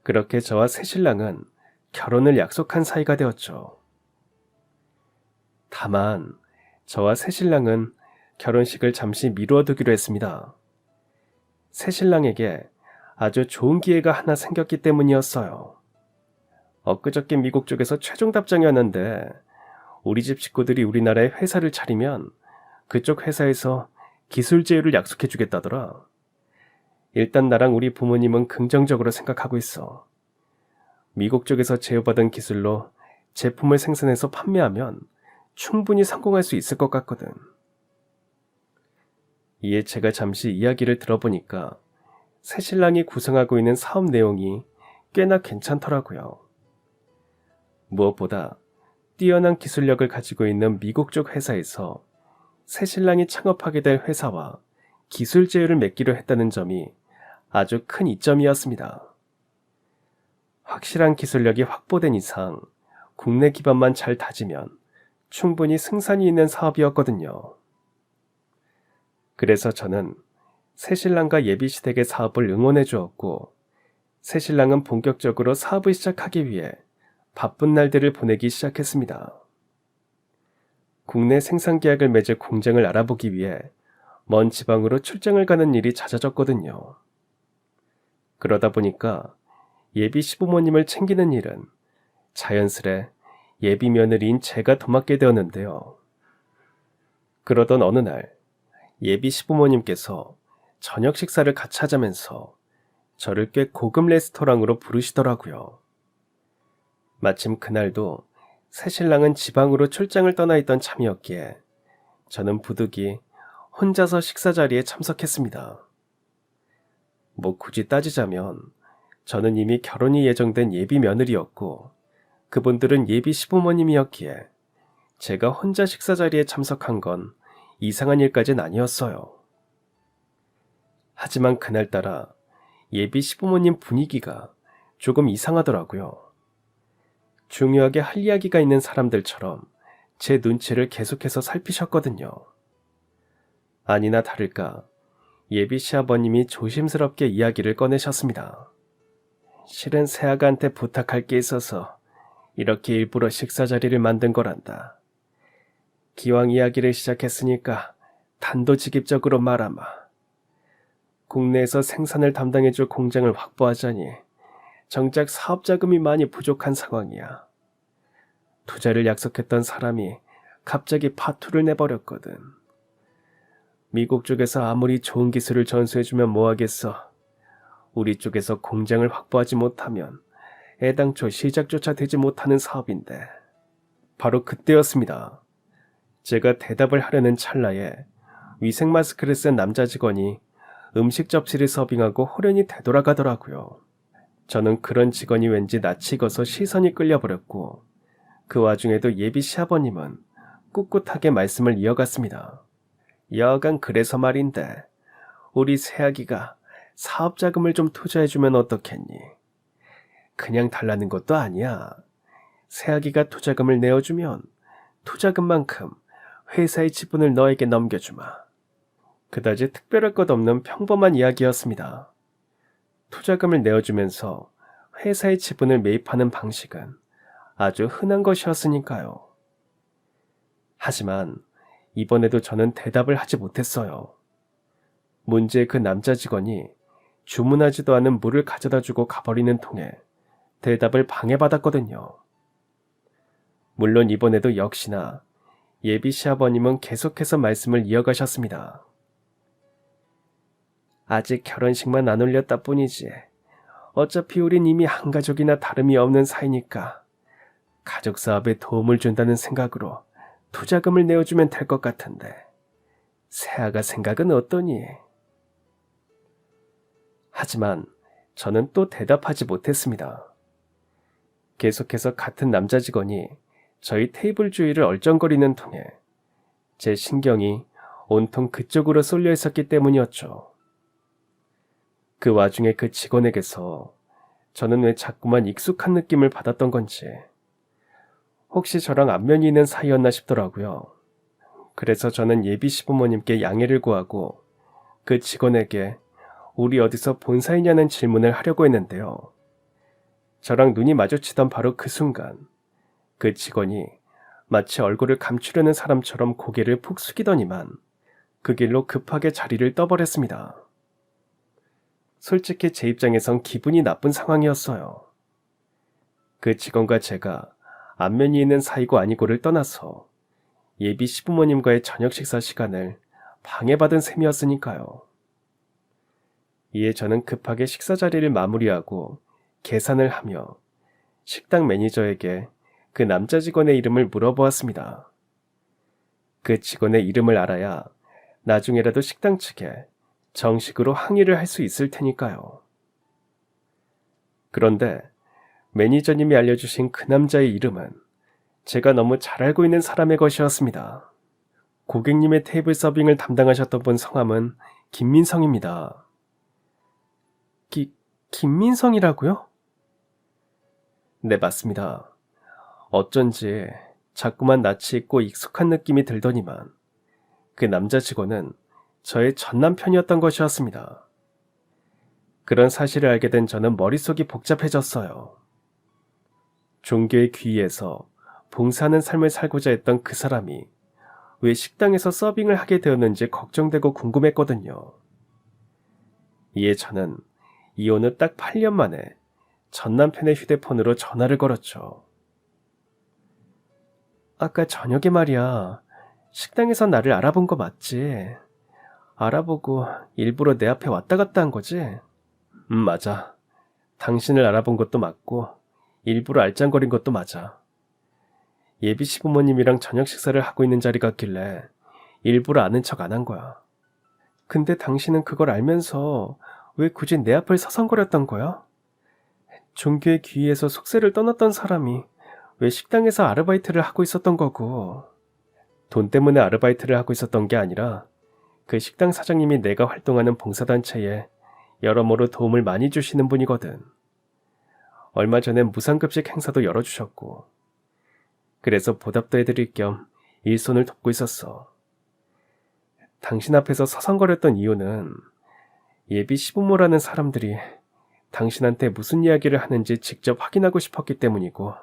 그렇게 저와 새 신랑은 결혼을 약속한 사이가 되었죠. 다만 저와 새 신랑은 결혼식을 잠시 미루어 두기로 했습니다. 새 신랑에게 아주 좋은 기회가 하나 생겼기 때문이었어요. 엊그저께 미국 쪽에서 최종 답장이 왔는데 우리 집 식구들이 우리나라에 회사를 차리면 그쪽 회사에서 기술 제휴를 약속해 주겠다더라. 일단 나랑 우리 부모님은 긍정적으로 생각하고 있어. 미국 쪽에서 제휴받은 기술로 제품을 생산해서 판매하면 충분히 성공할 수 있을 것 같거든. 이에 제가 잠시 이야기를 들어보니까 새신랑이 구성하고 있는 사업 내용이 꽤나 괜찮더라고요. 무엇보다 뛰어난 기술력을 가지고 있는 미국 쪽 회사에서 새신랑이 창업하게 될 회사와 기술 제휴를 맺기로 했다는 점이 아주 큰 이점이었습니다. 확실한 기술력이 확보된 이상 국내 기반만 잘 다지면 충분히 승산이 있는 사업이었거든요. 그래서 저는 새신랑과 예비시댁의 사업을 응원해 주었고 새신랑은 본격적으로 사업을 시작하기 위해 바쁜 날들을 보내기 시작했습니다. 국내 생산 계약을 맺을 공장을 알아보기 위해 먼 지방으로 출장을 가는 일이 잦아졌거든요. 그러다 보니까 예비 시부모님을 챙기는 일은 자연스레 예비 며느리인 제가 도맡게 되었는데요. 그러던 어느 날 예비 시부모님께서 저녁 식사를 같이 하자면서 저를 꽤 고급 레스토랑으로 부르시더라고요. 마침 그날도 새신랑은 지방으로 출장을 떠나 있던 참이었기에 저는 부득이 혼자서 식사 자리에 참석했습니다. 뭐 굳이 따지자면 저는 이미 결혼이 예정된 예비 며느리였고 그분들은 예비 시부모님이었기에 제가 혼자 식사 자리에 참석한 건 이상한 일까지는 아니었어요. 하지만 그날따라 예비 시부모님 분위기가 조금 이상하더라고요. 중요하게 할 이야기가 있는 사람들처럼 제 눈치를 계속해서 살피셨거든요. 아니나 다를까 예비 시아버님이 조심스럽게 이야기를 꺼내셨습니다. 실은 새아가한테 부탁할 게 있어서 이렇게 일부러 식사 자리를 만든 거란다. 기왕 이야기를 시작했으니까 단도직입적으로 말하마. 국내에서 생산을 담당해줄 공장을 확보하자니 정작 사업 자금이 많이 부족한 상황이야. 투자를 약속했던 사람이 갑자기 파투를 내버렸거든. 미국 쪽에서 아무리 좋은 기술을 전수해주면 뭐하겠어. 우리 쪽에서 공장을 확보하지 못하면 애당초 시작조차 되지 못하는 사업인데. 바로 그때였습니다. 제가 대답을 하려는 찰나에 위생 마스크를 쓴 남자 직원이 음식 접시를 서빙하고 호련히 되돌아가더라고요. 저는 그런 직원이 왠지 낯이 익어서 시선이 끌려버렸고 그 와중에도 예비 시아버님은 꿋꿋하게 말씀을 이어갔습니다. 여간 그래서 말인데 우리 새아기가 사업 자금을 좀 투자해주면 어떻겠니? 그냥 달라는 것도 아니야. 새아기가 투자금을 내어주면 투자금만큼 회사의 지분을 너에게 넘겨주마. 그다지 특별할 것 없는 평범한 이야기였습니다. 투자금을 내어주면서 회사의 지분을 매입하는 방식은 아주 흔한 것이었으니까요. 하지만 이번에도 저는 대답을 하지 못했어요. 문제의 그 남자 직원이 주문하지도 않은 물을 가져다 주고 가버리는 통에 대답을 방해받았거든요. 물론 이번에도 역시나 예비 시아버님은 계속해서 말씀을 이어가셨습니다. 아직 결혼식만 안 올렸다 뿐이지. 어차피 우린 이미 한 가족이나 다름이 없는 사이니까 가족 사업에 도움을 준다는 생각으로 투자금을 내어주면 될 것 같은데 새아가 생각은 어떠니? 하지만 저는 또 대답하지 못했습니다. 계속해서 같은 남자 직원이 저희 테이블 주위를 얼쩡거리는 통에 제 신경이 온통 그쪽으로 쏠려 있었기 때문이었죠. 그 와중에 그 직원에게서 저는 왜 자꾸만 익숙한 느낌을 받았던 건지, 혹시 저랑 안면이 있는 사이였나 싶더라고요. 그래서 저는 예비 시부모님께 양해를 구하고 그 직원에게 우리 어디서 본 사이냐는 질문을 하려고 했는데요. 저랑 눈이 마주치던 바로 그 순간 그 직원이 마치 얼굴을 감추려는 사람처럼 고개를 푹 숙이더니만 그 길로 급하게 자리를 떠버렸습니다. 솔직히 제 입장에선 기분이 나쁜 상황이었어요. 그 직원과 제가 안면이 있는 사이고 아니고를 떠나서 예비 시부모님과의 저녁 식사 시간을 방해받은 셈이었으니까요. 이에 저는 급하게 식사 자리를 마무리하고 계산을 하며 식당 매니저에게 그 남자 직원의 이름을 물어보았습니다. 그 직원의 이름을 알아야 나중에라도 식당 측에 정식으로 항의를 할 수 있을 테니까요. 그런데 매니저님이 알려주신 그 남자의 이름은 제가 너무 잘 알고 있는 사람의 것이었습니다. 고객님의 테이블 서빙을 담당하셨던 분 성함은 김민성입니다. 김민성이라고요? 네, 맞습니다. 어쩐지 자꾸만 낯이 익고 익숙한 느낌이 들더니만 그 남자 직원은 저의 전남편이었던 것이었습니다. 그런 사실을 알게 된 저는 머릿속이 복잡해졌어요. 종교의 귀의에서 봉사하는 삶을 살고자 했던 그 사람이 왜 식당에서 서빙을 하게 되었는지 걱정되고 궁금했거든요. 이에 저는 이혼 후 딱 8년 만에 전남편의 휴대폰으로 전화를 걸었죠. 아까 저녁에 말이야, 식당에서 나를 알아본 거 맞지? 알아보고 일부러 내 앞에 왔다 갔다 한 거지? 맞아. 당신을 알아본 것도 맞고 일부러 알짱거린 것도 맞아. 예비 시부모님이랑 저녁 식사를 하고 있는 자리 같길래 일부러 아는 척 안 한 거야. 근데 당신은 그걸 알면서 왜 굳이 내 앞을 서성거렸던 거야? 종교의 귀의에서 속세를 떠났던 사람이 왜 식당에서 아르바이트를 하고 있었던 거고, 돈 때문에 아르바이트를 하고 있었던 게 아니라 그 식당 사장님이 내가 활동하는 봉사단체에 여러모로 도움을 많이 주시는 분이거든. 얼마 전에 무상급식 행사도 열어주셨고, 그래서 보답도 해드릴 겸 일손을 돕고 있었어. 당신 앞에서 서성거렸던 이유는 예비 시부모라는 사람들이 당신한테 무슨 이야기를 하는지 직접 확인하고 싶었기 때문이고,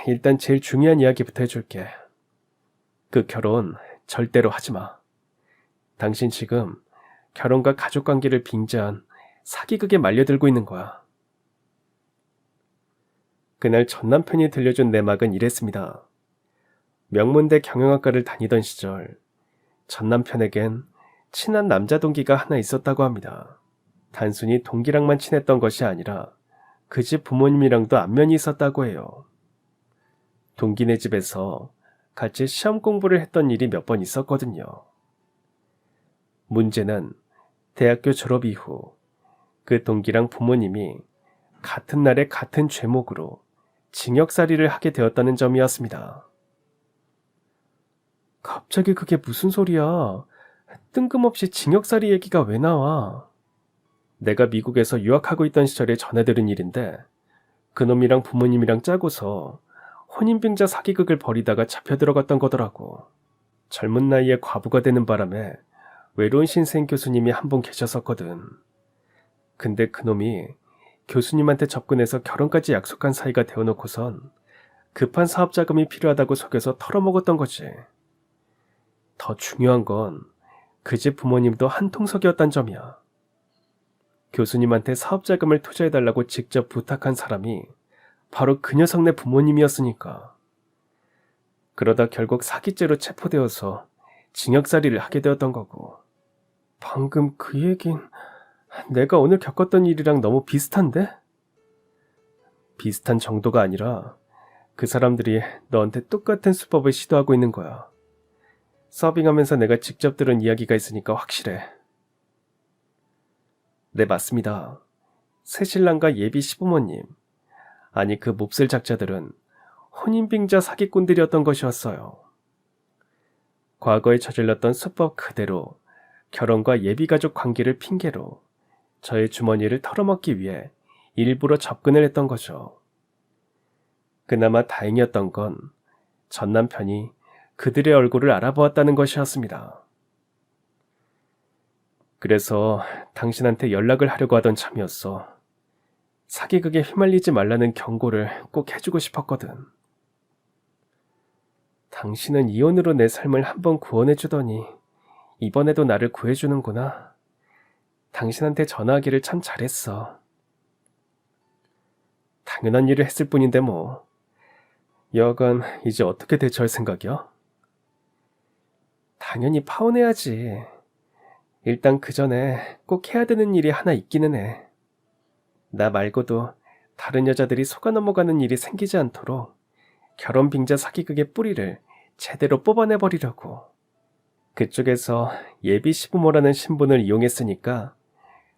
일단 제일 중요한 이야기부터 해줄게. 그 결혼 절대로 하지 마. 당신 지금 결혼과 가족관계를 빙자한 사기극에 말려들고 있는 거야. 그날 전 남편이 들려준 내막은 이랬습니다. 명문대 경영학과를 다니던 시절 전 남편에겐 친한 남자 동기가 하나 있었다고 합니다. 단순히 동기랑만 친했던 것이 아니라 그 집 부모님이랑도 안면이 있었다고 해요. 동기네 집에서 같이 시험 공부를 했던 일이 몇 번 있었거든요. 문제는 대학교 졸업 이후 그 동기랑 부모님이 같은 날에 같은 죄목으로 징역살이를 하게 되었다는 점이었습니다. 갑자기 그게 무슨 소리야? 뜬금없이 징역살이 얘기가 왜 나와? 내가 미국에서 유학하고 있던 시절에 전해들은 일인데 그놈이랑 부모님이랑 짜고서 혼인빙자 사기극을 벌이다가 잡혀 들어갔던 거더라고. 젊은 나이에 과부가 되는 바람에 외로운 신생 교수님이 한 분 계셨었거든. 근데 그놈이 교수님한테 접근해서 결혼까지 약속한 사이가 되어놓고선 급한 사업 자금이 필요하다고 속여서 털어먹었던 거지. 더 중요한 건 그 집 부모님도 한통속이었단 점이야. 교수님한테 사업 자금을 투자해달라고 직접 부탁한 사람이 바로 그 녀석네 부모님이었으니까. 그러다 결국 사기죄로 체포되어서 징역살이를 하게 되었던 거고. 방금 그 얘긴 내가 오늘 겪었던 일이랑 너무 비슷한데? 비슷한 정도가 아니라 그 사람들이 너한테 똑같은 수법을 시도하고 있는 거야. 서빙하면서 내가 직접 들은 이야기가 있으니까 확실해. 네, 맞습니다. 새신랑과 예비 시부모님, 아니 그 몹쓸 작자들은 혼인빙자 사기꾼들이었던 것이었어요. 과거에 저질렀던 수법 그대로 결혼과 예비가족 관계를 핑계로 저의 주머니를 털어먹기 위해 일부러 접근을 했던 거죠. 그나마 다행이었던 건 전 남편이 그들의 얼굴을 알아보았다는 것이었습니다. 그래서 당신한테 연락을 하려고 하던 참이었어. 사기극에 휘말리지 말라는 경고를 꼭 해주고 싶었거든. 당신은 이혼으로 내 삶을 한번 구원해주더니 이번에도 나를 구해주는구나. 당신한테 전화하기를 참 잘했어. 당연한 일을 했을 뿐인데 뭐. 여하간 이제 어떻게 대처할 생각이야? 당연히 파혼해야지. 일단 그 전에 꼭 해야 되는 일이 하나 있기는 해. 나 말고도 다른 여자들이 속아 넘어가는 일이 생기지 않도록 결혼 빙자 사기극의 뿌리를 제대로 뽑아내버리려고. 그쪽에서 예비 시부모라는 신분을 이용했으니까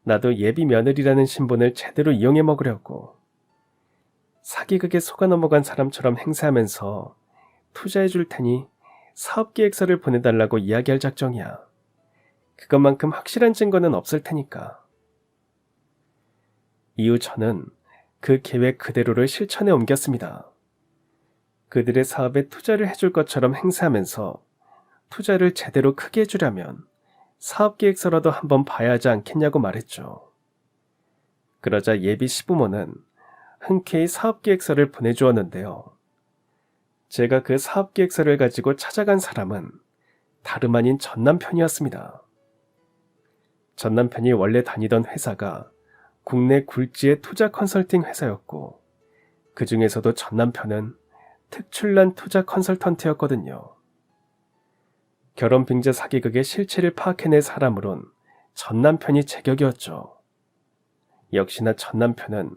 나도 예비 며느리라는 신분을 제대로 이용해 먹으려고. 사기극에 속아 넘어간 사람처럼 행세하면서 투자해 줄 테니 사업계획서를 보내달라고 이야기할 작정이야. 그것만큼 확실한 증거는 없을 테니까. 이후 저는 그 계획 그대로를 실천에 옮겼습니다. 그들의 사업에 투자를 해줄 것처럼 행세하면서 투자를 제대로 크게 해주려면 사업계획서라도 한번 봐야 하지 않겠냐고 말했죠. 그러자 예비 시부모는 흔쾌히 사업계획서를 보내주었는데요. 제가 그 사업계획서를 가지고 찾아간 사람은 다름 아닌 전 남편이었습니다. 전 남편이 원래 다니던 회사가 국내 굴지의 투자 컨설팅 회사였고 그 중에서도 전 남편은 특출난 투자 컨설턴트였거든요. 결혼 빙자 사기극의 실체를 파악해낼 사람으론 전 남편이 제격이었죠. 역시나 전 남편은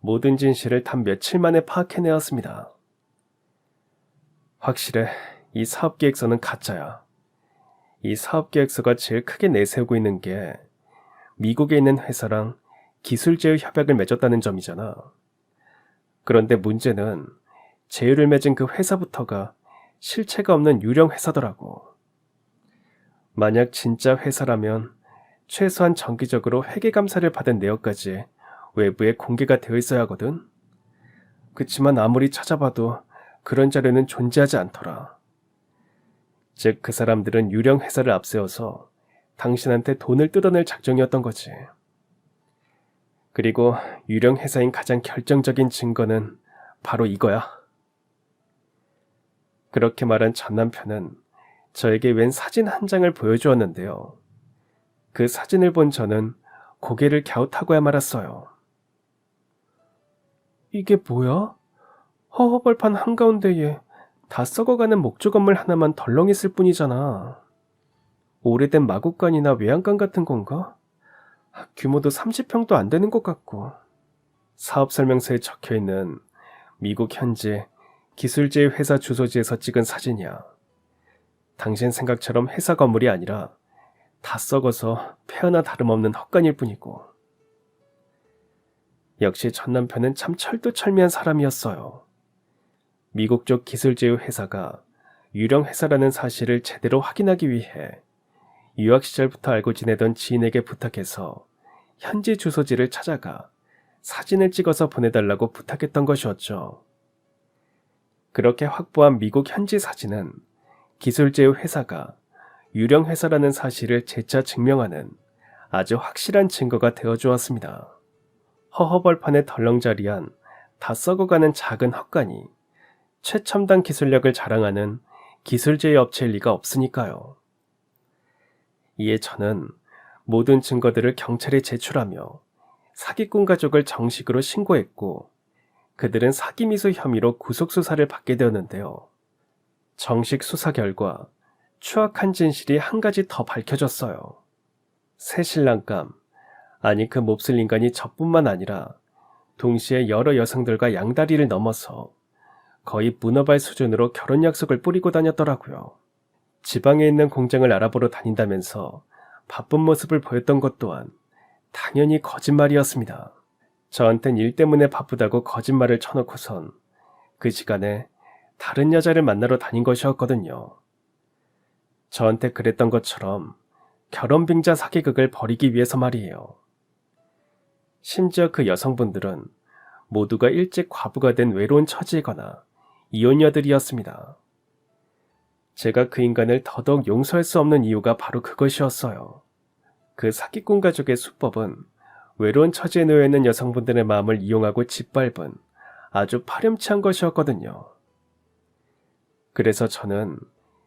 모든 진실을 단 며칠 만에 파악해내었습니다. 확실해, 이 사업계획서는 가짜야. 이 사업계획서가 제일 크게 내세우고 있는 게 미국에 있는 회사랑 기술제휴 협약을 맺었다는 점이잖아. 그런데 문제는 제휴를 맺은 그 회사부터가 실체가 없는 유령 회사더라고. 만약 진짜 회사라면 최소한 정기적으로 회계감사를 받은 내역까지 외부에 공개가 되어 있어야 하거든. 그치만 아무리 찾아봐도 그런 자료는 존재하지 않더라. 즉 그 사람들은 유령 회사를 앞세워서 당신한테 돈을 뜯어낼 작정이었던 거지. 그리고 유령 회사인 가장 결정적인 증거는 바로 이거야. 그렇게 말한 전 남편은 저에게 웬 사진 한 장을 보여주었는데요. 그 사진을 본 저는 고개를 갸웃하고야 말았어요. 이게 뭐야? 허허벌판 한가운데에 다 썩어가는 목조 건물 하나만 덜렁 있을 뿐이잖아. 오래된 마구간이나 외양간 같은 건가? 규모도 30평도 안 되는 것 같고. 사업 설명서에 적혀있는 미국 현지 기술제휴 회사 주소지에서 찍은 사진이야. 당신 생각처럼 회사 건물이 아니라 다 썩어서 폐허나 다름없는 헛간일 뿐이고. 역시 전 남편은 참 철두철미한 사람이었어요. 미국 쪽 기술제휴 회사가 유령 회사라는 사실을 제대로 확인하기 위해 유학 시절부터 알고 지내던 지인에게 부탁해서 현지 주소지를 찾아가 사진을 찍어서 보내달라고 부탁했던 것이었죠. 그렇게 확보한 미국 현지 사진은 기술제휴 회사가 유령 회사라는 사실을 재차 증명하는 아주 확실한 증거가 되어주었습니다. 허허벌판에 덜렁자리한 다 썩어가는 작은 헛간이 최첨단 기술력을 자랑하는 기술제휴 업체일 리가 없으니까요. 이에 저는 모든 증거들을 경찰에 제출하며 사기꾼 가족을 정식으로 신고했고 그들은 사기미수 혐의로 구속수사를 받게 되었는데요. 정식 수사 결과 추악한 진실이 한 가지 더 밝혀졌어요. 새신랑감, 아니 그 몹쓸 인간이 저뿐만 아니라 동시에 여러 여성들과 양다리를 넘어서 거의 문어발 수준으로 결혼 약속을 뿌리고 다녔더라고요. 지방에 있는 공장을 알아보러 다닌다면서 바쁜 모습을 보였던 것 또한 당연히 거짓말이었습니다. 저한텐 일 때문에 바쁘다고 거짓말을 쳐놓고선 그 시간에 다른 여자를 만나러 다닌 것이었거든요. 저한테 그랬던 것처럼 결혼빙자 사기극을 벌이기 위해서 말이에요. 심지어 그 여성분들은 모두가 일찍 과부가 된 외로운 처지이거나 이혼녀들이었습니다. 제가 그 인간을 더더욱 용서할 수 없는 이유가 바로 그것이었어요. 그 사기꾼 가족의 수법은 외로운 처지에 놓여 있는 여성분들의 마음을 이용하고 짓밟은 아주 파렴치한 것이었거든요. 그래서 저는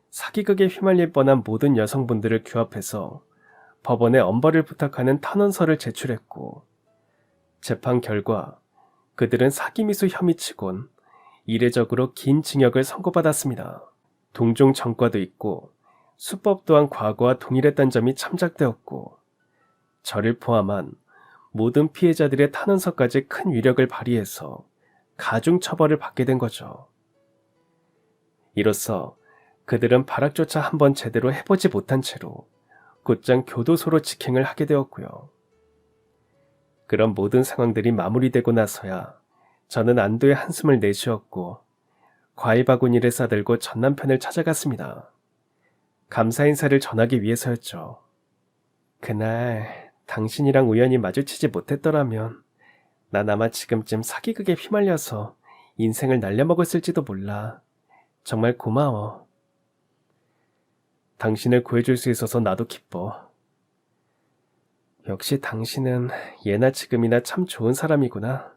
사기극에 휘말릴 뻔한 모든 여성분들을 규합해서 법원에 엄벌을 부탁하는 탄원서를 제출했고 재판 결과 그들은 사기미수 혐의치곤 이례적으로 긴 징역을 선고받았습니다. 동종 전과도 있고 수법 또한 과거와 동일했던 점이 참작되었고 저를 포함한 모든 피해자들의 탄원서까지 큰 위력을 발휘해서 가중처벌을 받게 된 거죠. 이로써 그들은 발악조차 한번 제대로 해보지 못한 채로 곧장 교도소로 직행을 하게 되었고요. 그런 모든 상황들이 마무리되고 나서야 저는 안도의 한숨을 내쉬었고 과일 바구니를 싸들고 전 남편을 찾아갔습니다. 감사 인사를 전하기 위해서였죠. 그날 당신이랑 우연히 마주치지 못했더라면 난 아마 지금쯤 사기극에 휘말려서 인생을 날려먹었을지도 몰라. 정말 고마워. 당신을 구해줄 수 있어서 나도 기뻐. 역시 당신은 예나 지금이나 참 좋은 사람이구나.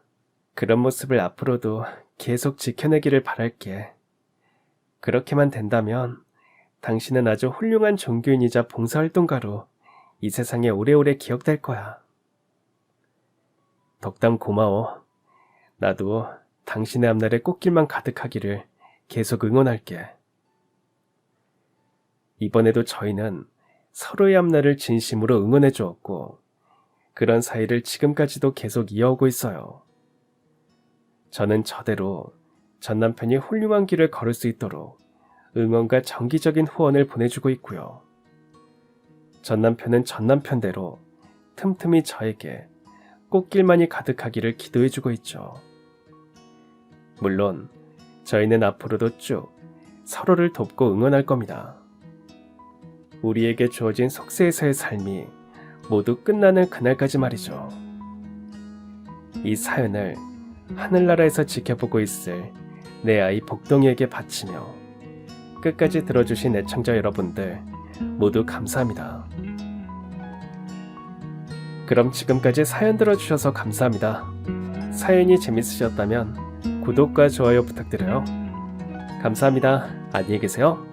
그런 모습을 앞으로도 계속 지켜내기를 바랄게. 그렇게만 된다면 당신은 아주 훌륭한 종교인이자 봉사활동가로 이 세상에 오래오래 기억될 거야. 덕담 고마워. 나도 당신의 앞날에 꽃길만 가득하기를 계속 응원할게. 이번에도 저희는 서로의 앞날을 진심으로 응원해 주었고 그런 사이를 지금까지도 계속 이어오고 있어요. 저는 저대로 전 남편이 훌륭한 길을 걸을 수 있도록 응원과 정기적인 후원을 보내주고 있고요. 전 남편은 전 남편대로 틈틈이 저에게 꽃길만이 가득하기를 기도해주고 있죠. 물론 저희는 앞으로도 쭉 서로를 돕고 응원할 겁니다. 우리에게 주어진 속세에서의 삶이 모두 끝나는 그날까지 말이죠. 이 사연을 하늘나라에서 지켜보고 있을 내 아이 복동이에게 바치며 끝까지 들어주신 애청자 여러분들 모두 감사합니다. 그럼 지금까지 사연 들어주셔서 감사합니다. 사연이 재밌으셨다면 구독과 좋아요 부탁드려요. 감사합니다. 안녕히 계세요.